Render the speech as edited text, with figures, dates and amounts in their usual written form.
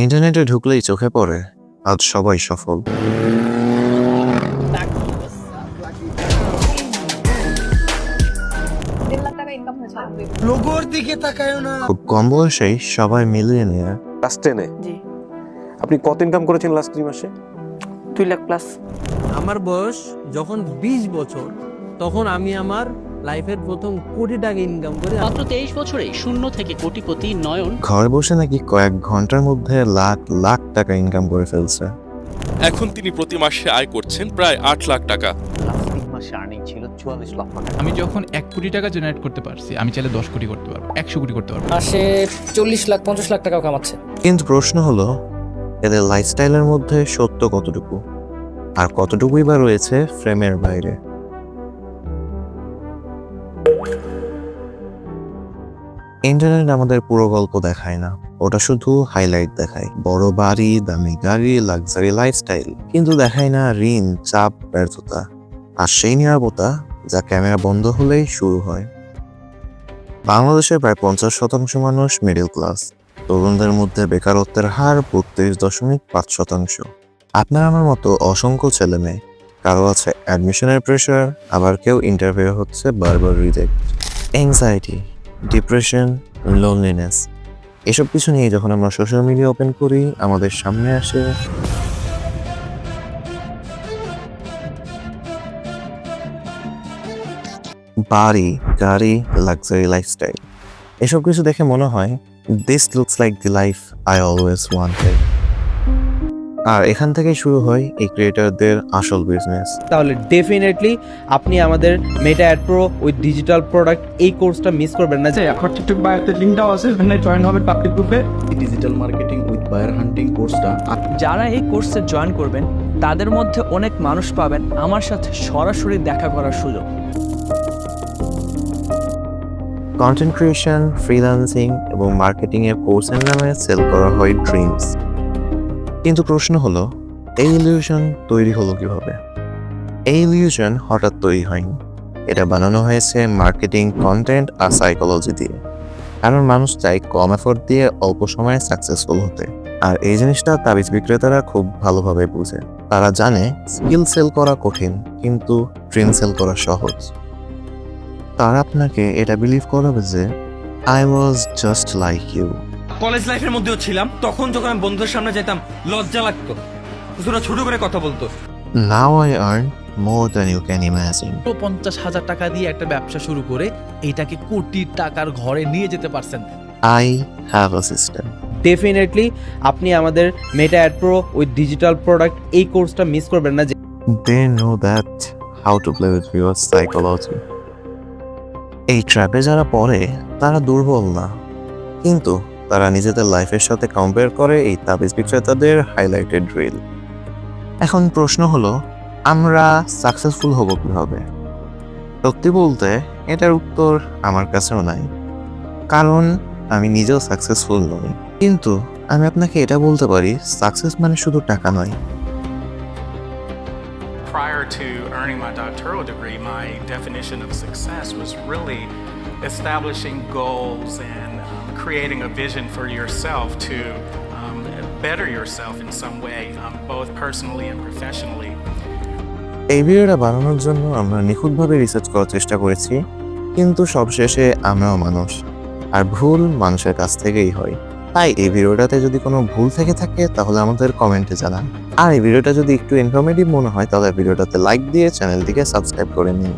ইন্টারনেটে ঢুকলেই চোখে পড়ে আজ সবাই সফল। লোগোর দিকে তাকায়ও না। খুব কম বয়সেই সবাই মিলিয়ে নিয়ে ক্লাস 10-এ জি আপনি কত ইনকাম করেছেন লাস্ট 3 মাসে? 2 লাখ প্লাস। আমার বয়স যখন 20 বছর তখন আমি আমার লাইফের প্রথম কোটি টাকা ইনকাম করে মাত্র 23 বছরে শূন্য থেকে কোটিপতি নয়ন ঘরে বসে নাকি কয়েক ঘন্টার মধ্যে লাখ লাখ টাকা ইনকাম করে ফেলছে। এখন তিনি প্রতি মাসে আয় করছেন প্রায় 8 লাখ টাকা। লাস্ট 3 মাসে আর্নিং ছিল 44 লক্ষ টাকা। আমি যখন 1 কোটি টাকা জেনারেট করতে পারছি, আমি চাইলে 10 কোটি করতে পারবো, 100 কোটি করতে পারবো। মাসে 40 লাখ 50 লাখ টাকাও কামাচ্ছে। কিন্তু প্রশ্ন হলো এদের লাইফস্টাইলের মধ্যে সত্য কতটুকু আর কতটুকুই বা রয়েছে ফ্রেমের বাইরে। ইন্টারনেট আমাদের পুরো গল্প দেখায় না, ওটা শুধু হাইলাইট দেখায়। বড় বাড়ি, দামি গাড়ি, লাক্সারি লাইফস্টাইল, কিন্তু দেখায় না ঋণ, চাপ, ব্যর্থতা আর সেই নিরাপত্তা যা ক্যামেরা বন্ধ হলেই শুরু হয়। বাংলাদেশের প্রায় 50% মানুষ মিডল ক্লাস। তরুণদের মধ্যে বেকারত্বের হার 32.5%। আপনার আমার মতো অসংখ্য ছেলে মেয়ে, কারো আছে অ্যাডমিশনের প্রেশার, আবার কেউ ইন্টারভিউ হচ্ছে বারবার রিজেক্ট। অ্যাংজাইটি, ডিপ্রেশন, লোনলিনেস, এসব কিছু নিয়ে যখন আমরা সোশ্যাল মিডিয়া ওপেন করি আমাদের সামনে আসে বাড়ি, গাড়ি, লাক্সারি লাইফস্টাইল। এসব কিছু দেখে মনে হয় this looks like the life I always wanted. আর এখান থেকেই শুরু হয় এই ক্রিয়েটরদের আসল বিজনেস। তাহলে ডেফিনেটলি আপনি আমাদের Meta ad pro with digital product এই কোর্সটা মিস করবেন না। এখন টিকটক বায়োতে লিংকটাও আছে, ওখানে জয়েন হবে পাবলিক গ্রুপে। ডিজিটাল মার্কেটিং উইথ বায়ার হান্টিং কোর্সটা যারা এই কোর্সে জয়েন করবেন তাদের মধ্যে অনেক মানুষ পাবেন আমার সাথে সরাসরি দেখা করার সুযোগ। কন্টেন্ট ক্রিয়েশন, ফ্রিল্যান্সিং এবং মার্কেটিং এর কোর্সের নামে সেল করা হয় ড্রিমস। কিন্তু প্রশ্ন হলো এই ইলিউশন তৈরি হলো কিভাবে? এই ইলিউশন হঠাৎ তৈরি হয়নি, এটা বানানো হয়েছে মার্কেটিং, কন্টেন্ট আর সাইকোলজি দিয়ে। কারণ মানুষ চায় কম এফোর্ট দিয়ে অল্প সময়ে সাকসেসফুল হতে। আর এই জিনিসটা তাবিজ বিক্রেতারা খুব ভালোভাবে বুঝে। তারা জানে স্কিল সেল করা কঠিন, কিন্তু ড্রিম সেল করা সহজ। তারা আপনাকে এটা বিলিভ করাবে যে I was just like you. College লাইফের মধ্যেও ছিলাম, তখন যখন আমি বন্ধুদের সামনে যেতাম লজ্জা লাগতো, ওরা ছোট করে কথা বলতো। Now I earn more than you can imagine. 50,000 টাকা দিয়ে একটা ব্যবসা শুরু করে এটাকে কোটি টাকার ঘরে নিয়ে যেতে পারছেন। I have a system. Definitely আপনি আমাদের Meta ad pro with digital product এই কোর্সটা মিস করবেন না। They know that how to play with your psychology. এই ট্র্যাপে যারা পড়ে তারা দুর্বল না, কিন্তু তারা নিজেদের লাইফের সাথে কম্পেয়ার করে এই তাবিজ বিক্রেতাদের হাইলাইটেড রিল। এখন প্রশ্ন হলো আমরা সাকসেসফুল হব কিভাবে? সত্যি বলতে এটার উত্তর আমার কাছেও নাই, কারণ আমি নিজেও সাকসেসফুল নই। কিন্তু আমি আপনাকে এটা বলতে পারি সাকসেস মানে শুধু টাকা নয়। Prior to earning my doctoral degree, my definition of success was really establishing goals and creating a vision for yourself to better yourself in some way, both personally and professionally. এই ভিডিওটা বানানোর জন্য আমরা নিখুঁতভাবে রিসার্চ করার চেষ্টা করেছি, কিন্তু সবশেষে আমরাও মানুষ, আর ভুল মানুষের কাছ থেকেই হয়। তাই এই ভিডিওটাতে যদি কোনো ভুল থেকে থাকে তাহলে আমাদের কমেন্টে জানান। আর এই ভিডিওটা যদি একটু ইনফরমেটিভ মনে হয় তাহলে ভিডিওটাতে লাইক দিয়ে চ্যানেলটিকে সাবস্ক্রাইব করে নিন।